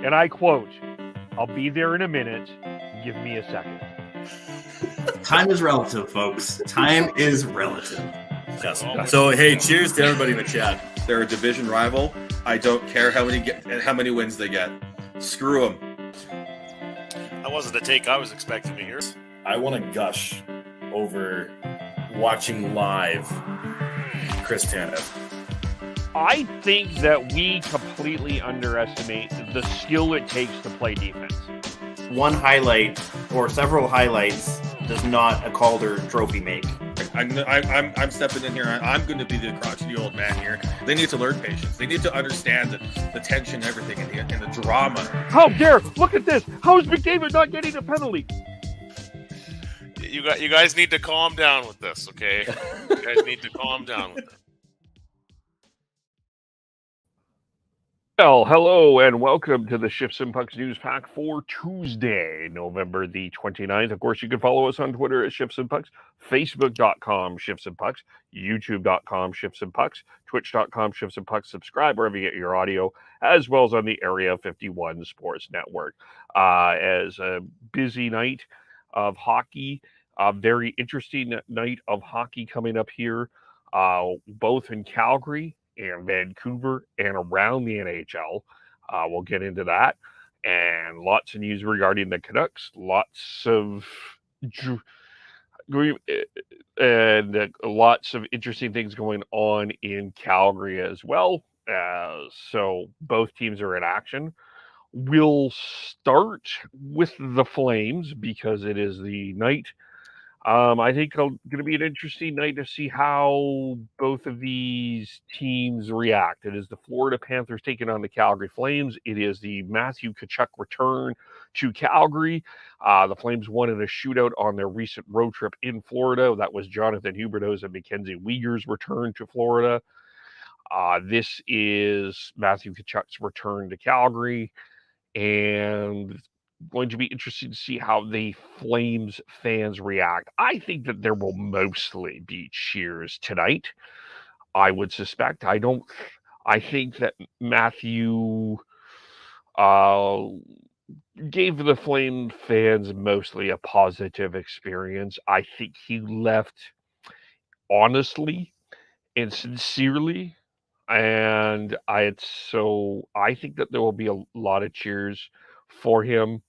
and I quote, "I'll be there in a minute. Give me a second." Time is relative, folks. Time is relative. Yes. So, hey, cheers to everybody in the chat. They're a division rival. I don't care how many wins they get. Screw them. That wasn't the take I was expecting to hear. I want to gush over watching live Chris Tanev. I think that we completely underestimate the skill it takes to play defense. One highlight or several highlights does not a Calder trophy make. I'm stepping in here. I'm going to be the crotchety old man here. They need to learn patience. They need to understand the tension and everything and the drama. How dare! Look at this! How is McDavid not getting a penalty? You guys need to calm down with this, okay? You guys need to calm down with it. Well, hello and welcome to the Shifts and Pucks Newspack for Tuesday, November the 29th. Of course, you can follow us on Twitter at Shifts and Pucks, Facebook.com Shifts and Pucks, YouTube.com Shifts and Pucks, Twitch.com Shifts and Pucks. Subscribe wherever you get your audio, as well as on the Area 51 Sports Network. As a busy night of hockey, a very interesting night of hockey coming up here, both in Calgary and Vancouver and around the NHL. We'll get into that. And lots of news regarding the Canucks. Lots of interesting things going on in Calgary as well. So both teams are in action. We'll start with the Flames because it is the night. I think it's going to be an interesting night to see how both of these teams react. It is the Florida Panthers taking on the Calgary Flames. It is the Matthew Tkachuk return to Calgary. The Flames won in a shootout on their recent road trip in Florida. That was Jonathan Huberdeau's and Mackenzie Weegar's return to Florida. This is Matthew Tkachuk's return to Calgary, and going to be interesting to see how the Flames fans react. I think that there will mostly be cheers tonight. I would suspect. I think that Matthew gave the Flame fans mostly a positive experience. I think he left honestly and sincerely. And I think that there will be a lot of cheers for him.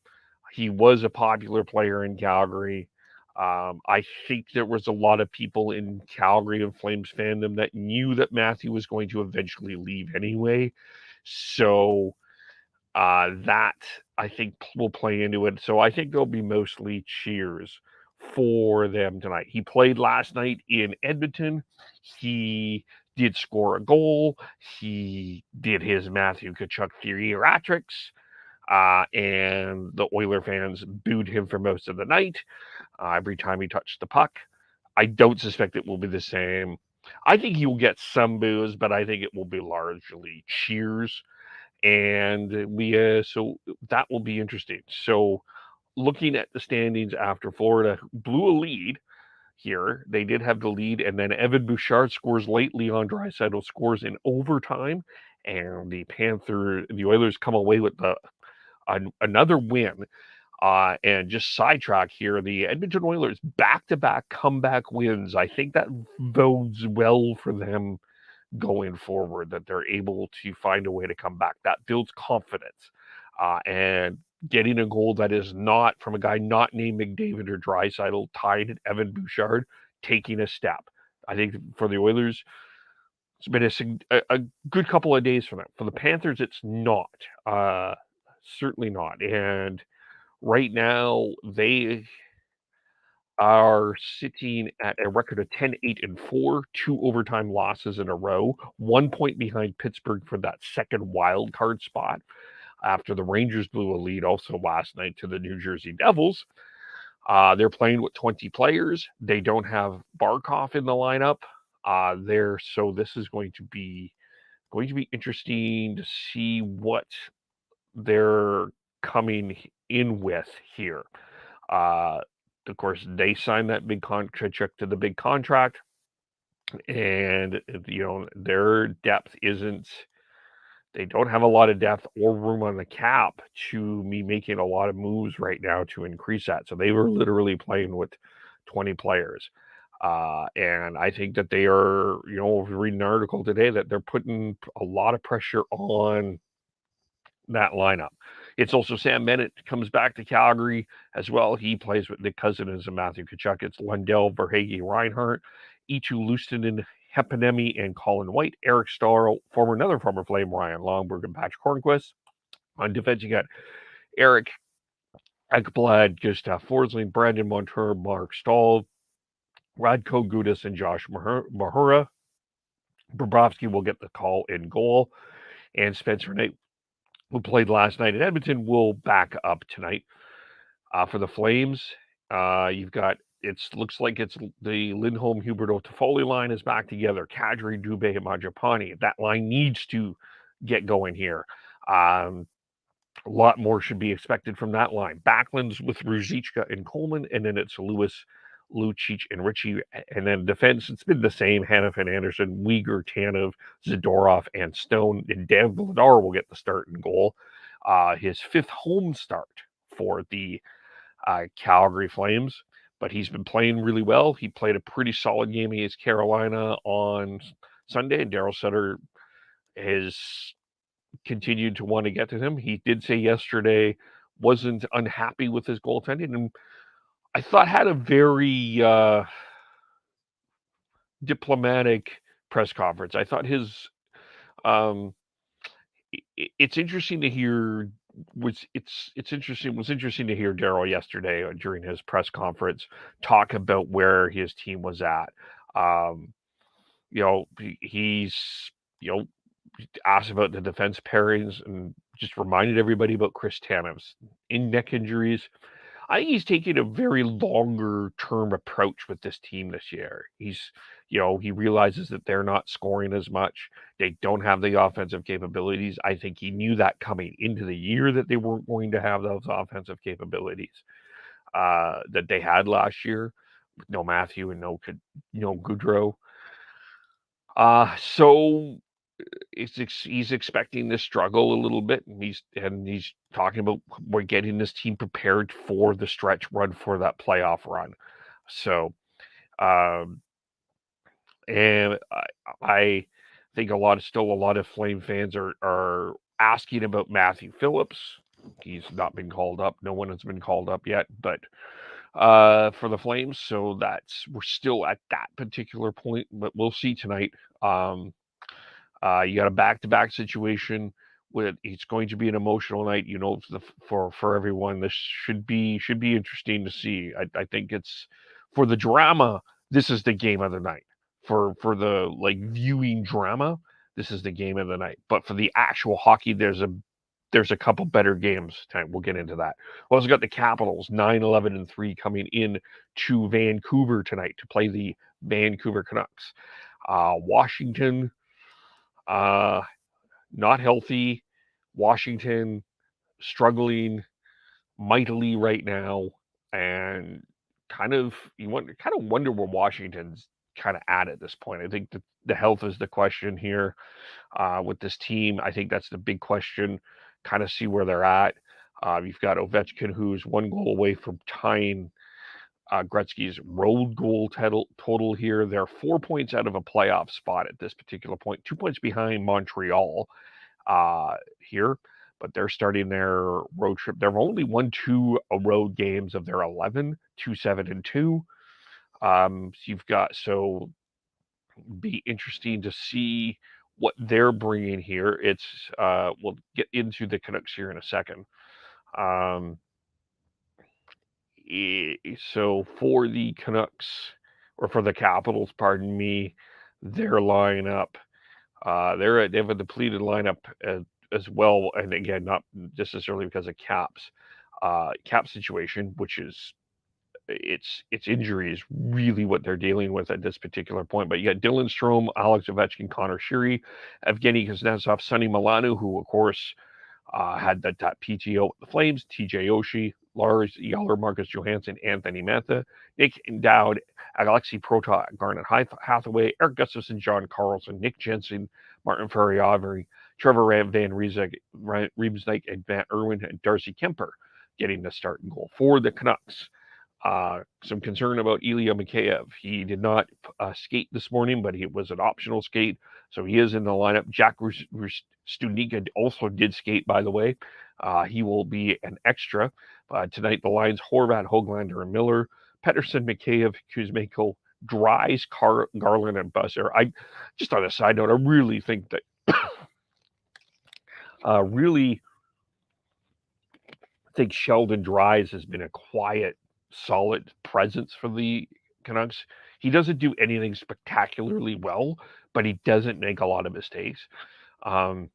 He was a popular player in Calgary. I think there was a lot of people in Calgary and Flames fandom that knew that Matthew was going to eventually leave anyway. So that, I think, will play into it. So I think there'll be mostly cheers for them tonight. He played last night in Edmonton. He did score a goal. He did his Matthew Tkachuk theatrics. And the Oiler fans booed him for most of the night. Every time he touched the puck. I don't suspect it will be the same. I think he will get some boos, but I think it will be largely cheers. And so that will be interesting. So looking at the standings after Florida blew a lead here, they did have the lead, and then Evan Bouchard scores late. Leon Draisaitl scores in overtime, and the Oilers come away with another win. And just sidetrack here, the Edmonton Oilers back-to-back comeback wins. I think that bodes well for them going forward, that they're able to find a way to come back. That builds confidence. And getting a goal that is not from a guy not named McDavid or Draisaitl tied at Evan Bouchard, taking a step. I think for the Oilers, it's been a good couple of days for them. For the Panthers, it's not. Certainly not. And right now, they are sitting at a record of 10-8-4, 2 overtime losses in a row, 1 point behind Pittsburgh for that second wild card spot after the Rangers blew a lead also last night to the New Jersey Devils. They're playing with 20 players. They don't have Barkov in the lineup so this is going to be interesting to see what they're coming in with here. Of course, they signed that big contract to the big contract, and their depth isn't They don't have a lot of depth or room on the cap to be making a lot of moves right now to increase that. So they were literally playing with 20 players. And I think that they are, reading an article today that they're putting a lot of pressure on that lineup. It's also Sam Bennett comes back to Calgary as well. He plays with Nick Cousins and Matthew Tkachuk. It's Lundell, Verhaeghe, Reinhart, Eetu Lustonen, Hepinemi, and Colin White. Eric Starr, another former Flame, Ryan Longberg, and Patrick Hornquist. On defense, you got Eric Ekblad, Gustav Forsling, Brandon Montour, Mark Stahl, Radko Gudas, and Josh Mahura. Bobrovsky will get the call in goal. And Spencer Knight, who played last night in Edmonton, will back up tonight. For the Flames, looks like it's the Lindholm, Huberdeau, Toffoli line is back together. Kadri, Dubé, and Mangiapane. That line needs to get going here. A lot more should be expected from that line. Backlund's with Ruzicka and Coleman, and then it's Lewis, Lucic, and Ritchie. And then defense, it's been the same. Hanifin, Anderson, Uyghur, Tanev, Zadorov, and Stone. And Dan Vladar will get the start in goal. His 5th home start for the Calgary Flames, but he's been playing really well. He played a pretty solid game against Carolina on Sunday, and Daryl Sutter has continued to want to get to him. He did say yesterday wasn't unhappy with his goaltending, and I thought had a very diplomatic press conference. I thought his it's interesting to hear. Was interesting to hear Daryl yesterday during his press conference talk about where his team was at. He's asked about the defense pairings and just reminded everybody about Chris Tanev's neck injuries. I think he's taking a very longer term approach with this team this year. He realizes that they're not scoring as much. They don't have the offensive capabilities. I think he knew that coming into the year that they weren't going to have those offensive capabilities that they had last year with no Matthew and no Goudreau. So he's expecting to struggle a little bit, and he's talking about we're getting this team prepared for the stretch run for that playoff run. So, and I think a lot of Flame fans are asking about Matthew Phillips. He's not been called up. No one has been called up yet, but for the Flames. So we're still at that particular point, but we'll see tonight. You got a back-to-back situation with it's going to be an emotional night. For everyone, this should be interesting to see. I think it's for the drama. This is the game of the night. For the viewing drama, this is the game of the night. But for the actual hockey, there's a couple better games tonight. We'll get into that. We also got the Capitals 9-11-3 coming in to Vancouver tonight to play the Vancouver Canucks. Washington. Not healthy. Washington struggling mightily right now, and you wonder where Washington's kind of at this point. I think that the health is the question here with this team. I think that's the big question. Kind of see where they're at. You've got Ovechkin, who's 1 goal away from tying Gretzky's road goal total here. They're 4 points out of a playoff spot at this particular point, 2 points behind Montreal here, but they're starting their road trip. They've only won 2 road games of their 11, 2-7-2. So be interesting to see what they're bringing here. We'll get into the Canucks here in a second. So for the Canucks, or for the Capitals, pardon me, their lineup, they have a depleted lineup as well, and again, not necessarily because of cap situation, which is it's injuries really what they're dealing with at this particular point. But you got Dylan Strome, Alex Ovechkin, Connor Sheary, Evgeny Kuznetsov, Sonny Milano, who of course had that PTO with the Flames, TJ Oshie, Lars Yeller, Marcus Johansson, Anthony Mantha, Nick Dowd, Alexei Protot, Garnet Hathaway, Eric Gustafson, John Carlson, Nick Jensen, Martin Ferriari, Trevor Van Riemsdyk, and Matt Irwin and Darcy Kemper getting the start and goal for the Canucks. Some concern about Ilya Mikheyev. He did not skate this morning, but it was an optional skate, so he is in the lineup. Jack Stunica also did skate, by the way. He will be an extra. Tonight, the lines: Horvat, Hoglander, and Miller, Pettersson, Mikheyev, Kuzmenko, Dries, Garland, and Busser. I just on a side note, I really think that think Sheldon Dries has been a quiet, solid presence for the Canucks. He doesn't do anything spectacularly well, but he doesn't make a lot of mistakes. And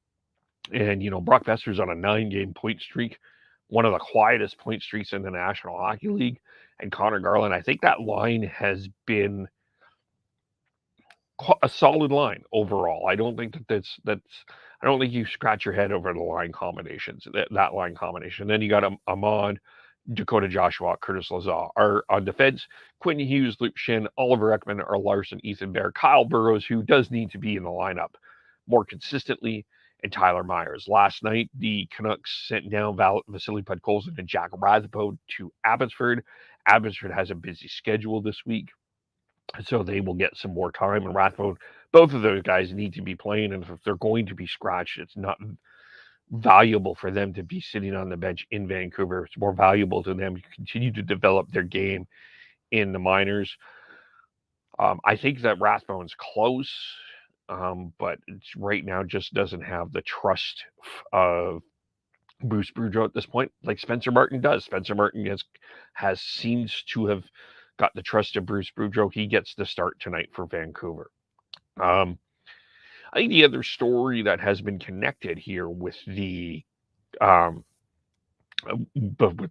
Brock Besser's on a 9-game point streak, one of the quietest point streaks in the National Hockey League. And Connor Garland, I think that line has been a solid line overall. I don't think that's I don't think you scratch your head over the line combinations, that line combination. Then you got Ahmad, Dakota Joshua, Curtis Lazar. On defense, Quentin Hughes, Luke Shin, Oliver Ekman, or Larson, Ethan Bear, Kyle Burrows, who does need to be in the lineup more consistently, and Tyler Myers. Last night, the Canucks sent down Vasily Podkolzin and Jack Rathbone to Abbotsford. Abbotsford has a busy schedule this week, so they will get some more time. And Rathbone, both of those guys need to be playing, and if they're going to be scratched, it's not valuable for them to be sitting on the bench in Vancouver. It's more valuable to them to continue to develop their game in the minors. I think that Rathbone's close, but it's right now just doesn't have the trust of Bruce Boudreau at this point, like Spencer Martin does. Spencer Martin seems to have got the trust of Bruce Boudreau. He gets the start tonight for Vancouver. I think the other story that has been connected here with the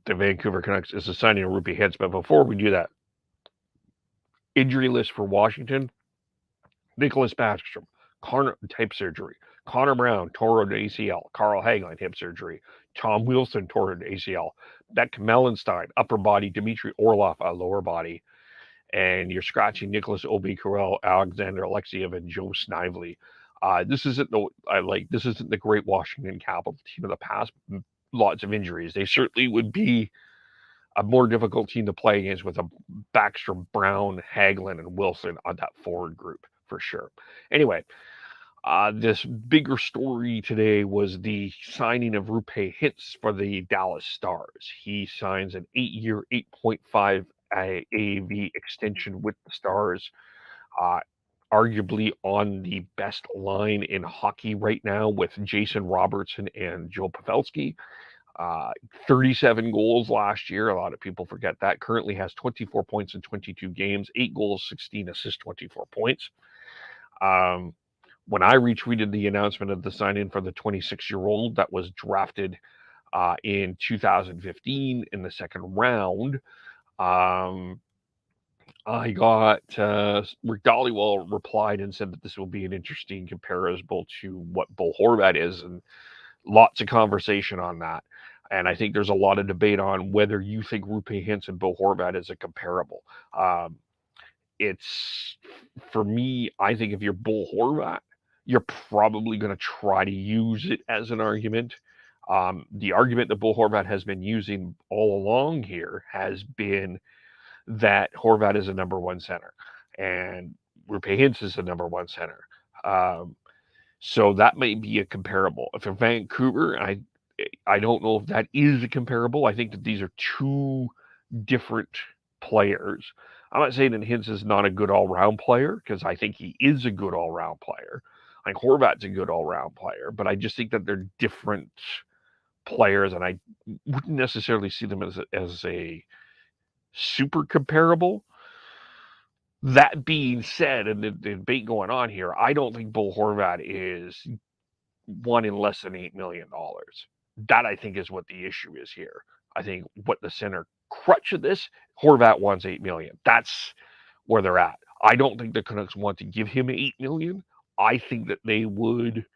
Vancouver Canucks is the signing of Roope Hintz. But before we do that, injury list for Washington: Nicholas Backstrom, hip surgery; Connor Brown, torn ACL; Carl Hagelin, hip surgery; Tom Wilson, torn ACL; Beck Mellenstein, upper body; Dmitry Orlov, lower body. And you're scratching Nicholas Obi-Carrel, Alexander Alexiev, and Joe Snively. This isn't the great Washington Capitals team of the past. Lots of injuries. They certainly would be a more difficult team to play against with a Backstrom, Brown, Hagelin, and Wilson on that forward group for sure. Anyway, this bigger story today was the signing of Roope Hintz for the Dallas Stars. He signs an 8-year, $8.5 AAV extension with the Stars, arguably on the best line in hockey right now with Jason Robertson and Joe Pavelski. 37 goals last year. A lot of people forget that. Currently has 24 points in 22 games, 8 goals, 16 assists, 24 points. When I retweeted the announcement of the sign-in for the 26-year-old that was drafted in 2015 in the second round, I got Rick Dollywell replied and said that this will be an interesting comparable to what Bo Horvat is, and lots of conversation on that. And I think there's a lot of debate on whether you think Roope Hintz and Bo Horvat is a comparable. It's, for me, I think if you're Bo Horvat, you're probably going to try to use it as an argument. The argument that Bo Horvat has been using all along here has been that Horvat is a number one center and Roope Hintz is a number one center. So that may be a comparable. If you're Vancouver, I don't know if that is a comparable. I think that these are two different players. I'm not saying that Hintz is not a good all-round player, because I think he is a good all-round player. I think Horvat's a good all-round player, but I just think that they're different players, and I wouldn't necessarily see them as a super comparable. That being said, and the debate going on here, I don't think Bo Horvat is wanting less than $8 million. That, I think, is what the issue is here. I think what the center crutch of this, Horvat wants $8 million. That's where they're at. I don't think the Canucks want to give him $8 million. I think that they would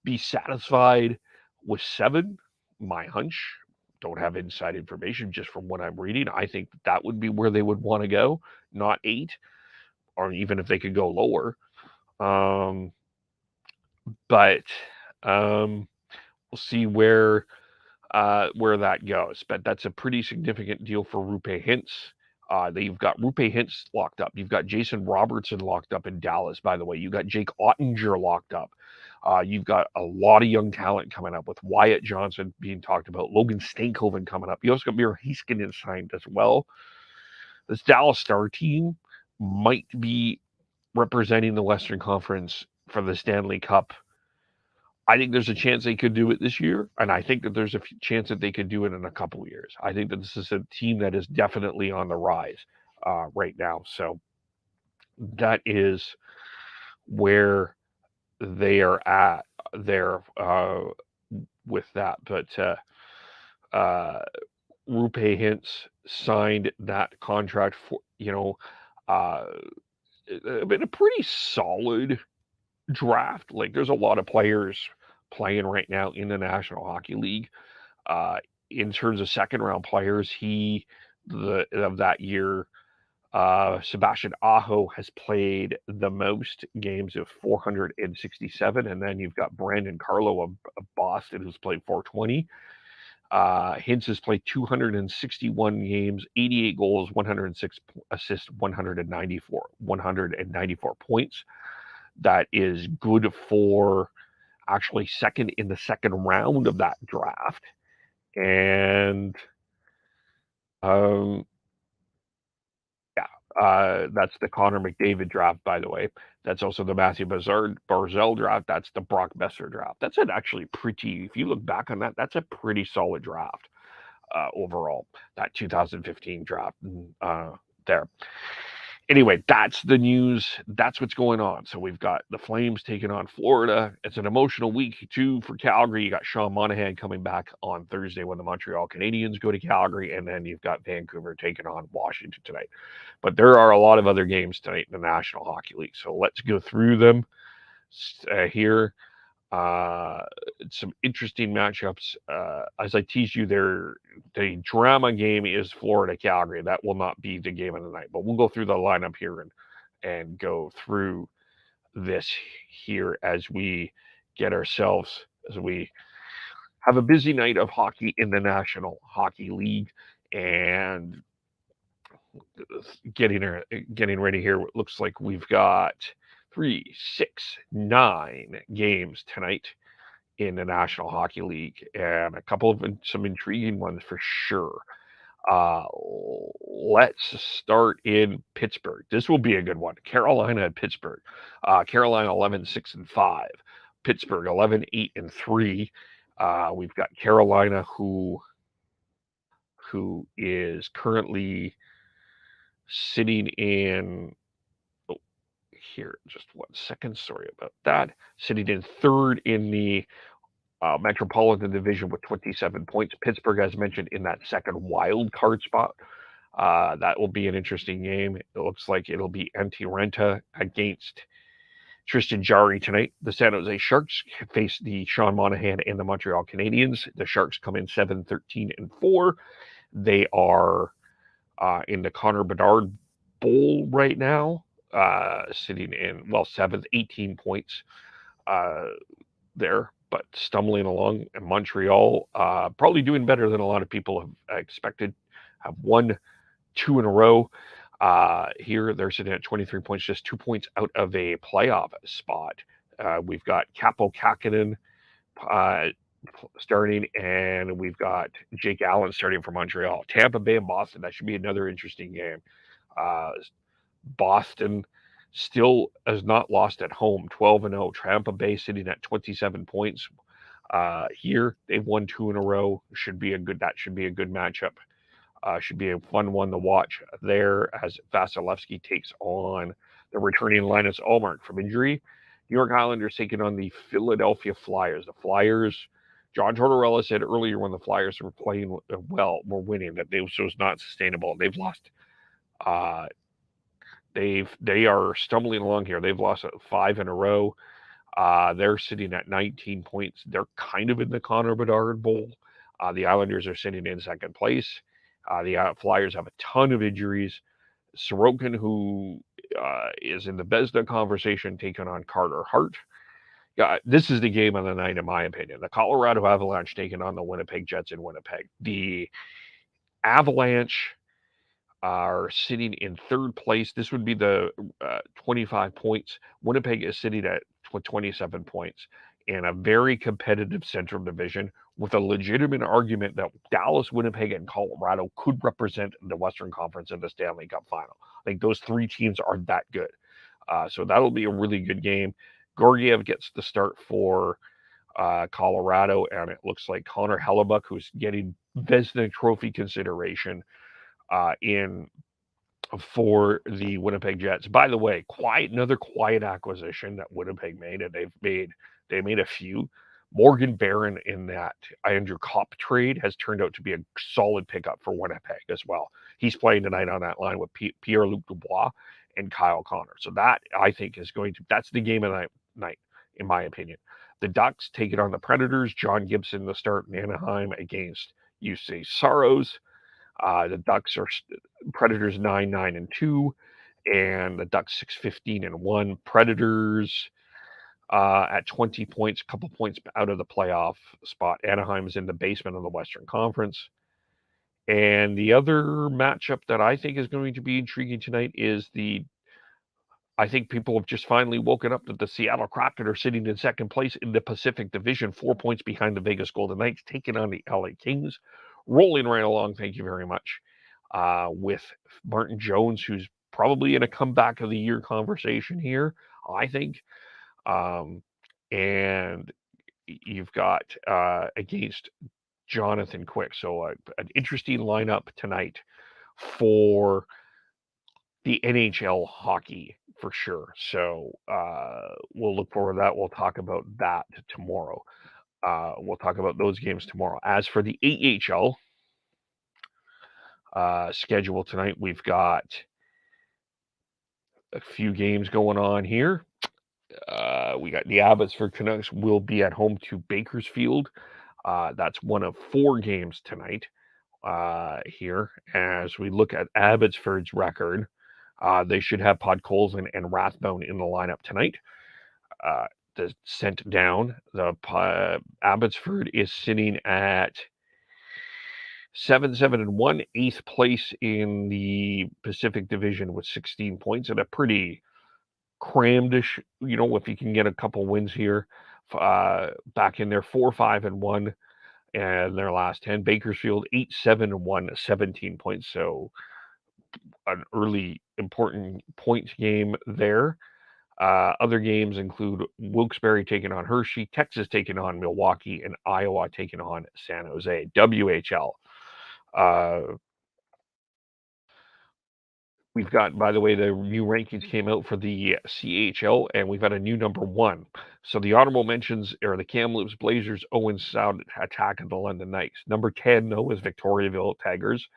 be satisfied with $7. My hunch, don't have inside information, just from what I'm reading. I think that would be where they would want to go, not $8, or even if they could go lower. But We'll see where that goes, but that's a pretty significant deal for Roope Hintz. You've got Roope Hintz locked up. You've got Jason Robertson locked up in Dallas, by the way. You've got Jake Ottinger locked up. You've got a lot of young talent coming up with Wyatt Johnson being talked about, Logan Stankoven coming up. You also got Miro Heiskanen signed as well. This Dallas Star team might be representing the Western Conference for the Stanley Cup. I think there's a chance they could do it this year, and I think that there's a chance that they could do it in a couple of years. I think that this is a team that is definitely on the rise right now. So that is where they are at there with that. But Roope Hintz signed that contract for, been a pretty solid draft. Like, there's a lot of players playing right now in the National Hockey League. In terms of second round players, of that year, Sebastian Aho has played the most games of 467, and then you've got Brandon Carlo of Boston, who's played 420. Hintz has played 261 games, 88 goals, 106 assists, 194 points. That is good for actually second in the second round of that draft. And that's the Connor McDavid draft, by the way. That's also the Matthew Barzal draft. That's the Brock Besser draft. That's actually pretty, if you look back on that, that's a pretty solid draft overall, that 2015 draft there. Anyway, that's the news. That's what's going on. So we've got the Flames taking on Florida. It's an emotional week, too, for Calgary. You got Sean Monahan coming back on Thursday when the Montreal Canadiens go to Calgary, and then you've got Vancouver taking on Washington tonight. But there are a lot of other games tonight in the National Hockey League, so let's go through them here. Some interesting matchups. As I teased you there, the drama game is Florida-Calgary. That will not be the game of the night, but we'll go through the lineup here and go through this here as we have a busy night of hockey in the National Hockey League and getting ready here. It looks like we've got 3, 6, 9 games tonight in the National Hockey League, and a couple of some intriguing ones for sure. Let's start in Pittsburgh. This will be a good one. Carolina and Pittsburgh. Carolina 11-6-5. Pittsburgh 11-8-3. We've got Carolina who is currently sitting in. Here, just 1 second. Sorry about that. Sitting in third in the Metropolitan Division with 27 points. Pittsburgh, as mentioned, in that second wild card spot. That will be an interesting game. It looks like it'll be Antti Ranta against Tristan Jarry tonight. The San Jose Sharks face the Sean Monahan and the Montreal Canadiens. The Sharks come in 7-13-4. They are in the Connor Bedard Bowl right now. Sitting in, 7th, 18 points there, but stumbling along. And Montreal probably doing better than a lot of people have expected. Have won 2 in a row. Here they're sitting at 23 points, just 2 points out of a playoff spot. We've got Kaapo Kähkönen starting, and we've got Jake Allen starting for Montreal. Tampa Bay and Boston, that should be another interesting game. Boston still has not lost at home, 12-0. Tampa Bay sitting at 27 points. Here they've won 2 in a row. That should be a good matchup. Should be a fun one to watch there as Vasilevsky takes on the returning Linus Ullmark from injury. New York Islanders taking on the Philadelphia Flyers. The Flyers, John Tortorella said earlier when the Flyers were playing well, were winning, that this was not sustainable. They've lost. They are stumbling along here. They've lost 5 in a row. They're sitting at 19 points. They're kind of in the Connor Bedard Bowl. The Islanders are sitting in second place. The Flyers have a ton of injuries. Sorokin, who is in the Vezina conversation, taking on Carter Hart. This is the game of the night, in my opinion. The Colorado Avalanche taking on the Winnipeg Jets in Winnipeg. The Avalanche are sitting in third place. This would be the 25 points. Winnipeg is sitting at 27 points in a very competitive Central Division with a legitimate argument that Dallas, Winnipeg, and Colorado could represent the Western Conference in the Stanley Cup final. I think those three teams are that good. So that'll be a really good game. Georgiev gets the start for Colorado, and it looks like Connor Hellebuck, who's getting Vezina Trophy consideration in for the Winnipeg Jets. By the way, another quiet acquisition that Winnipeg made, and they made a few. Morgan Barron in that Andrew Kopp trade has turned out to be a solid pickup for Winnipeg as well. He's playing tonight on that line with Pierre-Luc Dubois and Kyle Connor. So that, I think, that's the game of the night, in my opinion. The Ducks take it on the Predators. John Gibson the start in Anaheim against UC Saros. The Ducks are Predators 9-9-2, and the Ducks 6-15-1. Predators at 20 points, a couple points out of the playoff spot. Anaheim is in the basement of the Western Conference. And the other matchup that I think is going to be intriguing tonight is I think people have just finally woken up that the Seattle Kraken are sitting in second place in the Pacific Division, 4 points behind the Vegas Golden Knights, taking on the LA Kings. Rolling right along, thank you very much, with Martin Jones, who's probably in a comeback of the year conversation here, I think. And you've got against Jonathan Quick. So an interesting lineup tonight for the NHL hockey for sure. So we'll look forward to that. We'll talk about that tomorrow. We'll talk about those games tomorrow. As for the AHL schedule tonight, we've got a few games going on here. We got the Abbotsford Canucks will be at home to Bakersfield. That's one of 4 games tonight here. As we look at Abbotsford's record, they should have Podkolzin and Rathbone in the lineup tonight. Sent down. The Abbotsford is sitting at 7-7-1, 8th place in the Pacific Division with 16 points, and a pretty crammed-ish, if you can get a couple wins here, back in there, 4-5-1, and their last 10. Bakersfield 8-7-1, 17 points. So an early important point game there. Other games include Wilkes-Barre taking on Hershey, Texas taking on Milwaukee, and Iowa taking on San Jose. WHL. We've got, by the way, the new rankings came out for the CHL, and we've got a new number 1. So the honorable mentions are the Kamloops Blazers, Owen Sound Attack, and the London Knights. Number 10, though, is Victoriaville Tigers.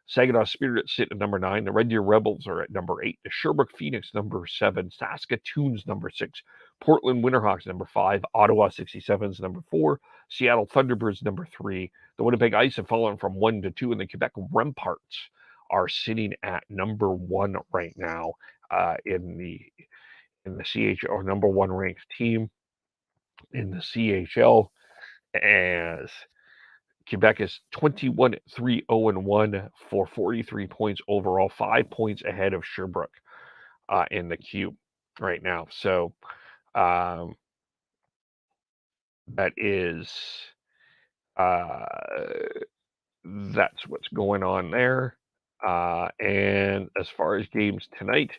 Saginaw Spirit sit at number 9. The Red Deer Rebels are at number 8. The Sherbrooke Phoenix, number 7. Saskatoon's number 6. Portland Winterhawks, number 5. Ottawa 67's number 4. Seattle Thunderbirds, number 3. The Winnipeg Ice have fallen from 1 to 2, and the Quebec Remparts are sitting at number 1 right now in the CHL, or number 1 ranked team in the CHL, as Quebec is 21-3-0-1 for 43 points overall, 5 points ahead of Sherbrooke in the Q right now. So that is that's what's going on there. And as far as games tonight,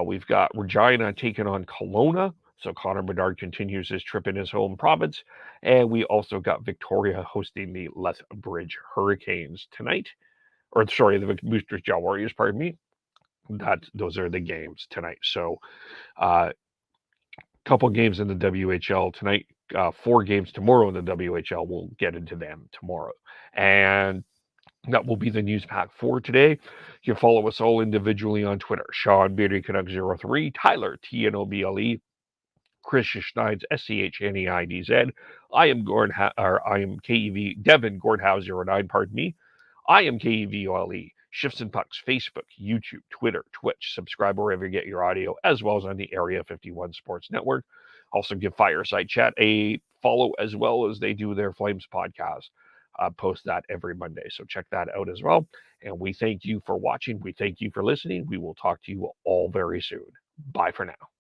we've got Regina taking on Kelowna. So Connor Bedard continues his trip in his home province. And we also got Victoria hosting the Lethbridge Hurricanes tonight. Or, sorry, the Moose Jaw Warriors, pardon me. Those are the games tonight. So couple games in the WHL tonight. 4 games tomorrow in the WHL. We'll get into them tomorrow. And that will be the news pack for today. You can follow us all individually on Twitter. Sean Beardy Canuck 03, Tyler TNOBLE, Chris Schneid's SCHNEIDZ. I am KEV Devin Gordhouse 09. Pardon me. I am KEVOLE Shifts and Pucks, Facebook, YouTube, Twitter, Twitch. Subscribe wherever you get your audio, as well as on the Area 51 Sports Network. Also give Fireside Chat a follow, as well as they do their Flames podcast. Post that every Monday. So check that out as well. And we thank you for watching. We thank you for listening. We will talk to you all very soon. Bye for now.